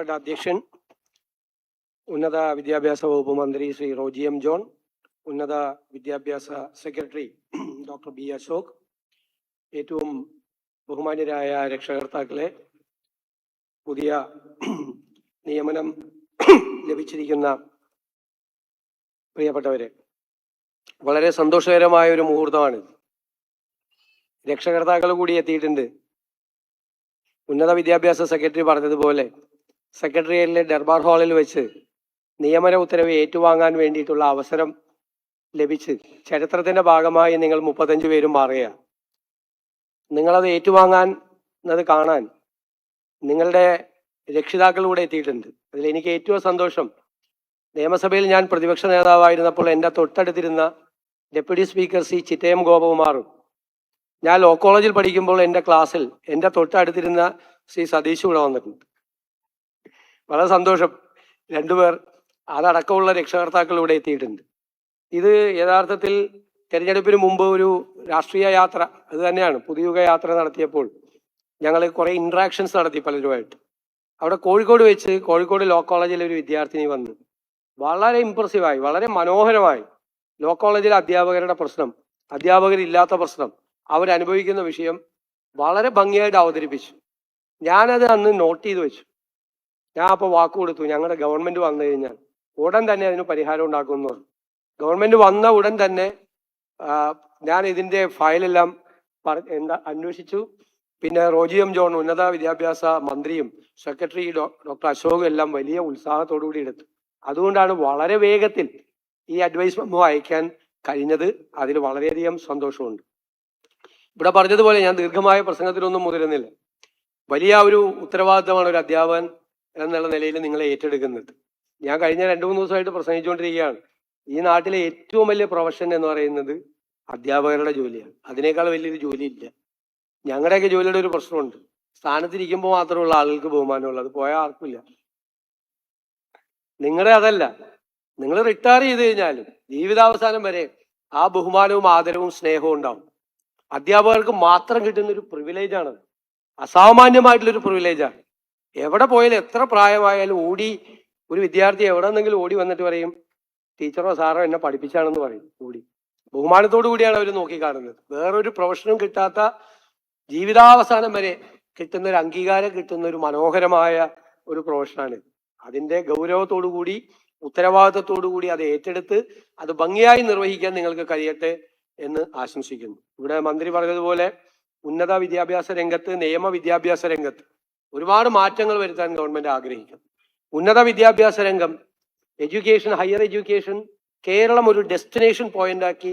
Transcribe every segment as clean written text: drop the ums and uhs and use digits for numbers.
ബഹുമാനപ്പെട്ട അധ്യക്ഷൻ, ഉന്നത വിദ്യാഭ്യാസ വകുപ്പ് മന്ത്രി ശ്രീ റോജി എം ജോൺ, ഉന്നത വിദ്യാഭ്യാസ സെക്രട്ടറി ഡോക്ടർ ബി അശോക്, ഏറ്റവും ബഹുമാന്യരായ രക്ഷകർത്താക്കളെ, പുതിയ നിയമനം ലഭിച്ചിരിക്കുന്ന പ്രിയപ്പെട്ടവരെ, വളരെ സന്തോഷകരമായ ഒരു മുഹൂർത്തമാണ്. രക്ഷകർത്താക്കൾ കൂടി എത്തിയിട്ടുണ്ട്. ഉന്നത വിദ്യാഭ്യാസ സെക്രട്ടറി പറഞ്ഞതുപോലെ സെക്രട്ടേറിയറ്റിലെ ദർബാർ ഹാളിൽ വെച്ച് നിയമന ഉത്തരവ് ഏറ്റുവാങ്ങാൻ വേണ്ടിയിട്ടുള്ള അവസരം ലഭിച്ച് ചരിത്രത്തിന്റെ ഭാഗമായി നിങ്ങൾ 35 പേരും മാറുക. നിങ്ങളത് ഏറ്റുവാങ്ങാൻ കാണാൻ നിങ്ങളുടെ രക്ഷിതാക്കൾ കൂടെ എത്തിയിട്ടുണ്ട്. അതിൽ എനിക്ക് ഏറ്റവും സന്തോഷം, നിയമസഭയിൽ ഞാൻ പ്രതിപക്ഷ നേതാവായിരുന്നപ്പോൾ എൻ്റെ തൊട്ടടുത്തിരുന്ന ഡെപ്യൂട്ടി സ്പീക്കർ സി ചിറ്റയം ഗോപകുമാറും, ഞാൻ ലോ കോളേജിൽ പഠിക്കുമ്പോൾ എൻ്റെ ക്ലാസ്സിൽ എൻ്റെ തൊട്ടടുത്തിരുന്ന ശ്രീ സതീഷ് ഇവിടെ വന്നിട്ടുണ്ട്. വളരെ സന്തോഷം, രണ്ടുപേർ അതടക്കമുള്ള രക്ഷകർത്താക്കൾ ഇവിടെ എത്തിയിട്ടുണ്ട്. ഇത് യഥാർത്ഥത്തിൽ തെരഞ്ഞെടുപ്പിന് മുമ്പ് ഒരു രാഷ്ട്രീയ യാത്ര അത് തന്നെയാണ്. പുതുയുഗ യാത്ര നടത്തിയപ്പോൾ ഞങ്ങൾ കുറേ ഇൻട്രാക്ഷൻസ് നടത്തി പലരുമായിട്ട്. അവിടെ കോഴിക്കോട് ലോ കോളേജിലെ ഒരു വിദ്യാർത്ഥിനി വന്ന് വളരെ ഇമ്പ്രസീവായി, വളരെ മനോഹരമായി ലോ കോളേജിലെ അധ്യാപകരുടെ പ്രശ്നം, അധ്യാപകരില്ലാത്ത പ്രശ്നം, അവരനുഭവിക്കുന്ന വിഷയം വളരെ ഭംഗിയായിട്ട് അവതരിപ്പിച്ചു. ഞാനത് അന്ന് നോട്ട് ചെയ്ത് വെച്ചു. ഞാൻ അപ്പോൾ വാക്ക് കൊടുത്തു, ഞങ്ങളുടെ ഗവൺമെന്റ് വന്നു കഴിഞ്ഞാൽ ഉടൻ തന്നെ അതിന് പരിഹാരം ഉണ്ടാക്കുമെന്ന് പറഞ്ഞു. ഗവൺമെന്റ് വന്ന ഉടൻ തന്നെ ഞാൻ ഇതിന്റെ ഫയലെല്ലാം അന്വേഷിച്ചു. പിന്നെ റോജി എം ജോൺ, ഉന്നത വിദ്യാഭ്യാസ മന്ത്രിയും സെക്രട്ടറി ഡോക്ടർ അശോകും എല്ലാം വലിയ ഉത്സാഹത്തോടു കൂടി എടുത്തു. അതുകൊണ്ടാണ് വളരെ വേഗത്തിൽ ഈ അഡ്വൈസ് മെമ്മോ അയക്കാൻ കഴിഞ്ഞത്. അതിൽ വളരെയധികം സന്തോഷമുണ്ട്. ഇവിടെ പറഞ്ഞതുപോലെ ഞാൻ ദീർഘമായ പ്രസംഗത്തിലൊന്നും മുതിരുന്നില്ല. വലിയ ഒരു ഉത്തരവാദിത്തമാണ് ഒരു അധ്യാപകൻ എന്നുള്ള നിലയിൽ നിങ്ങളെ ഏറ്റെടുക്കുന്നത്. ഞാൻ കഴിഞ്ഞ 2-3 ദിവസമായിട്ട് പ്രസംഗിച്ചുകൊണ്ടിരിക്കുകയാണ്. ഈ നാട്ടിലെ ഏറ്റവും വലിയ പ്രൊഫഷൻ എന്ന് പറയുന്നത് അധ്യാപകരുടെ ജോലിയാണ്. അതിനേക്കാൾ വലിയൊരു ജോലിയില്ല. ഞങ്ങളുടെയൊക്കെ ജോലിയുടെ ഒരു പ്രശ്നമുണ്ട്, സ്ഥാനത്തിരിക്കുമ്പോൾ മാത്രമുള്ള ആളുകൾക്ക് ബഹുമാനമുള്ളത്, അത് പോയാൽ ആർക്കില്ല. നിങ്ങളുടെ അതല്ല. നിങ്ങൾ റിട്ടയർ ചെയ്ത് കഴിഞ്ഞാലും ജീവിതാവസാനം വരെ ആ ബഹുമാനവും ആദരവും സ്നേഹവും ഉണ്ടാവും. അധ്യാപകർക്ക് മാത്രം കിട്ടുന്ന ഒരു പ്രിവിലേജാണ്, അസാമാന്യമായിട്ടുള്ളൊരു പ്രിവിലേജാണ്. എവിടെ പോയാലും എത്ര പ്രായമായാലും ഒരു വിദ്യാർത്ഥി എവിടെ നിന്നെങ്കിലും ഓടി വന്നിട്ട് പറയും, ടീച്ചറോ സാറോ എന്നെ പഠിപ്പിച്ചാണെന്ന് പറയും. ബഹുമാനത്തോടു കൂടിയാണ് അവർ നോക്കിക്കാണുന്നത്. വേറൊരു പ്രൊഫഷനും കിട്ടാത്ത, ജീവിതാവസാനം വരെ കിട്ടുന്ന ഒരു അംഗീകാരം കിട്ടുന്ന ഒരു മനോഹരമായ ഒരു പ്രൊഫഷനാണ്. അതിന്റെ ഗൗരവത്തോടു കൂടി, ഉത്തരവാദിത്തത്തോടു കൂടി അത് ഏറ്റെടുത്ത് അത് ഭംഗിയായി നിർവഹിക്കാൻ നിങ്ങൾക്ക് കഴിയട്ടെ എന്ന് ആശംസിക്കുന്നു. ഇവിടെ മന്ത്രി പറഞ്ഞതുപോലെ ഉന്നത വിദ്യാഭ്യാസ രംഗത്ത്, നിയമ വിദ്യാഭ്യാസ രംഗത്ത് ഒരുപാട് മാറ്റങ്ങൾ വരുത്താൻ ഗവൺമെന്റ് ആഗ്രഹിക്കുന്നു. ഉന്നത വിദ്യാഭ്യാസ രംഗം, എഡ്യൂക്കേഷൻ, ഹയർ എഡ്യൂക്കേഷൻ, കേരളം ഒരു ഡെസ്റ്റിനേഷൻ പോയിന്റ് ആക്കി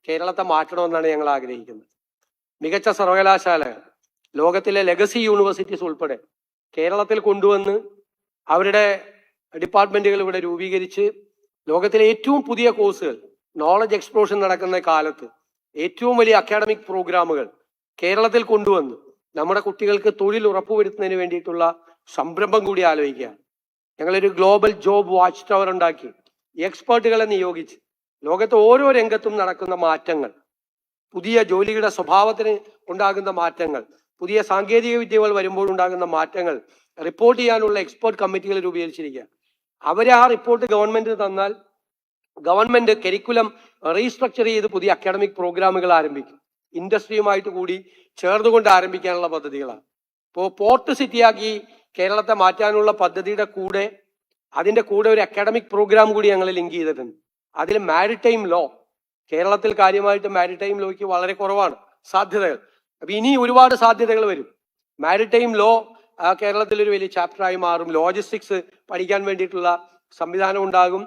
കേരളത്തെ മാറ്റണമെന്നാണ് ഞങ്ങൾ ആഗ്രഹിക്കുന്നത്. മികച്ച സർവകലാശാലകൾ, ലോകത്തിലെ ലെഗസി യൂണിവേഴ്സിറ്റീസ് ഉൾപ്പെടെ കേരളത്തിൽ കൊണ്ടുവന്ന് അവരുടെ ഡിപ്പാർട്ട്മെന്റുകൾ ഇവിടെ രൂപീകരിച്ച് ലോകത്തിലെ ഏറ്റവും പുതിയ കോഴ്സുകൾ, നോളജ് എക്സ്പ്ലോഷൻ നടക്കുന്ന കാലത്ത് ഏറ്റവും വലിയ അക്കാഡമിക് പ്രോഗ്രാമുകൾ കേരളത്തിൽ കൊണ്ടുവന്ന് നമ്മുടെ കുട്ടികൾക്ക് തൊഴിൽ ഉറപ്പുവരുത്തുന്നതിന് വേണ്ടിയിട്ടുള്ള സംരംഭം കൂടി ആലോചിക്കുകയാണ്. ഞങ്ങളൊരു ഗ്ലോബൽ ജോബ് വാച്ച് ടവർ ഉണ്ടാക്കി എക്സ്പേർട്ടുകളെ നിയോഗിച്ച് ലോകത്തെ ഓരോ രംഗത്തും നടക്കുന്ന മാറ്റങ്ങൾ, പുതിയ ജോലിയുടെ സ്വഭാവത്തിന് ഉണ്ടാകുന്ന മാറ്റങ്ങൾ, പുതിയ സാങ്കേതിക വിദ്യകൾ വരുമ്പോൾ ഉണ്ടാകുന്ന മാറ്റങ്ങൾ റിപ്പോർട്ട് ചെയ്യാനുള്ള എക്സ്പേർട്ട് കമ്മിറ്റികൾ രൂപീകരിച്ചിരിക്കുക. അവരെ ആ റിപ്പോർട്ട് ഗവൺമെന്റിന് തന്നാൽ ഗവൺമെന്റ് കരിക്കുലം റീസ്ട്രക്ചർ ചെയ്ത് പുതിയ അക്കാഡമിക് പ്രോഗ്രാമുകൾ ആരംഭിക്കും. ഇൻഡസ്ട്രിയുമായിട്ട് കൂടി ചേർന്നുകൊണ്ട് ആരംഭിക്കാനുള്ള പദ്ധതികളാണ്. ഇപ്പോൾ പോർട്ട് സിറ്റിയാക്കി കേരളത്തെ മാറ്റാനുള്ള പദ്ധതിയുടെ കൂടെ അതിന്റെ കൂടെ ഒരു അക്കാഡമിക് പ്രോഗ്രാം കൂടി ഞങ്ങൾ ലിങ്ക് ചെയ്തിട്ടുണ്ട്. അതിൽ മാരിടൈം ലോ, കേരളത്തിൽ കാര്യമായിട്ട് മാരിടൈം ലോയ്ക്ക് വളരെ കുറവാണ് സാധ്യതകൾ. അപ്പൊ ഇനി ഒരുപാട് സാധ്യതകൾ വരും. മാരിടൈം ലോ കേരളത്തിൽ ഒരു വലിയ ചാപ്റ്ററായി മാറും. ലോജിസ്റ്റിക്സ് പഠിക്കാൻ വേണ്ടിയിട്ടുള്ള സംവിധാനം ഉണ്ടാകും.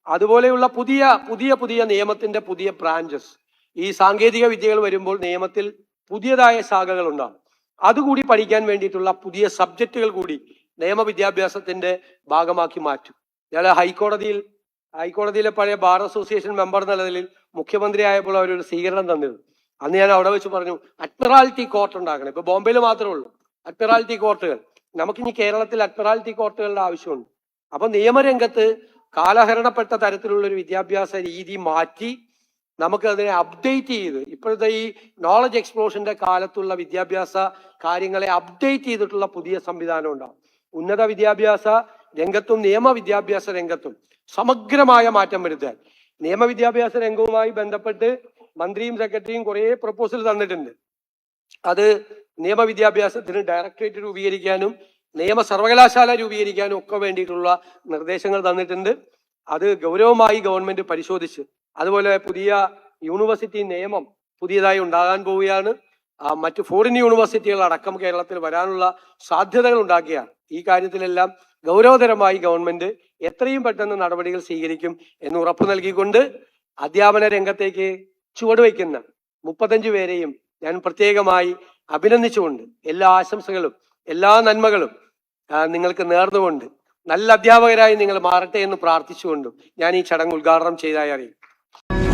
അതുപോലെയുള്ള പുതിയ നിയമത്തിന്റെ പുതിയ ബ്രാഞ്ചസ്, ഈ സാങ്കേതിക വിദ്യകൾ വരുമ്പോൾ നിയമത്തിൽ പുതിയതായ ശാഖകൾ ഉണ്ടാകും. അതുകൂടി പഠിക്കാൻ വേണ്ടിയിട്ടുള്ള പുതിയ സബ്ജക്റ്റുകൾ കൂടി നിയമവിദ്യാഭ്യാസത്തിന്റെ ഭാഗമാക്കി മാറ്റും. ഞാൻ ഹൈക്കോടതിയിലെ പഴയ ബാർ അസോസിയേഷൻ മെമ്പർ എന്ന നിലയിൽ മുഖ്യമന്ത്രി ആയപ്പോൾ അവരൊരു സ്വീകരണം തന്നിരുന്നു. അന്ന് ഞാൻ അവിടെ വെച്ച് പറഞ്ഞു, അഡ്മിറാൽറ്റി കോർട്ട് ഉണ്ടാക്കണം. ഇപ്പൊ ബോംബെയിൽ മാത്രമേ ഉള്ളൂ അഡ്മിറാൽറ്റി കോർട്ടുകൾ. നമുക്കിനി കേരളത്തിൽ അഡ്മിറാൽറ്റി കോർട്ടുകളുടെ ആവശ്യമുണ്ട്. അപ്പൊ നിയമരംഗത്ത് കാലഹരണപ്പെട്ട തരത്തിലുള്ള ഒരു വിദ്യാഭ്യാസ രീതി മാറ്റി നമുക്ക് അതിനെ അപ്ഡേറ്റ് ചെയ്ത്, ഇപ്പോഴത്തെ ഈ നോളജ് എക്സ്പ്ലോഷന്റെ കാലത്തുള്ള വിദ്യാഭ്യാസ കാര്യങ്ങളെ അപ്ഡേറ്റ് ചെയ്തിട്ടുള്ള പുതിയ സംവിധാനം ഉണ്ടാവും. ഉന്നത വിദ്യാഭ്യാസ രംഗത്തും നിയമവിദ്യാഭ്യാസ രംഗത്തും സമഗ്രമായ മാറ്റം വരുത്താൻ. നിയമവിദ്യാഭ്യാസ രംഗവുമായി ബന്ധപ്പെട്ട് മന്ത്രിയും സെക്രട്ടറിയും കുറെ പ്രപ്പോസൽ തന്നിട്ടുണ്ട്. അത് നിയമവിദ്യാഭ്യാസത്തിന് ഡയറക്ടറേറ്റ് രൂപീകരിക്കാനും നിയമ സർവകലാശാല രൂപീകരിക്കാനും ഒക്കെ വേണ്ടിയിട്ടുള്ള നിർദ്ദേശങ്ങൾ തന്നിട്ടുണ്ട്. അത് ഗൗരവമായി ഗവൺമെന്റ് പരിശോധിച്ച്, അതുപോലെ പുതിയ യൂണിവേഴ്സിറ്റി നിയമം പുതിയതായി ഉണ്ടാകാൻ പോവുകയാണ്. മറ്റ് ഫോറിൻ യൂണിവേഴ്സിറ്റികൾ അടക്കം കേരളത്തിൽ വരാനുള്ള സാധ്യതകൾ ഉണ്ടാക്കിയാണ്. ഈ കാര്യത്തിലെല്ലാം ഗൗരവതരമായി ഗവൺമെന്റ് എത്രയും പെട്ടെന്ന് നടപടികൾ സ്വീകരിക്കും എന്ന് ഉറപ്പു നൽകിക്കൊണ്ട് അധ്യാപന രംഗത്തേക്ക് ചുവടുവയ്ക്കുന്ന 35 പേരെയും ഞാൻ പ്രത്യേകമായി അഭിനന്ദിച്ചുകൊണ്ട് എല്ലാ ആശംസകളും എല്ലാ നന്മകളും നിങ്ങൾക്ക് നേർന്നുകൊണ്ട് നല്ല അധ്യാപകരായി നിങ്ങൾ മാറട്ടെ എന്ന് പ്രാർത്ഥിച്ചുകൊണ്ടും ഞാൻ ഈ ചടങ്ങ് ഉദ്ഘാടനം ചെയ്തതായി അറിയിക്കും.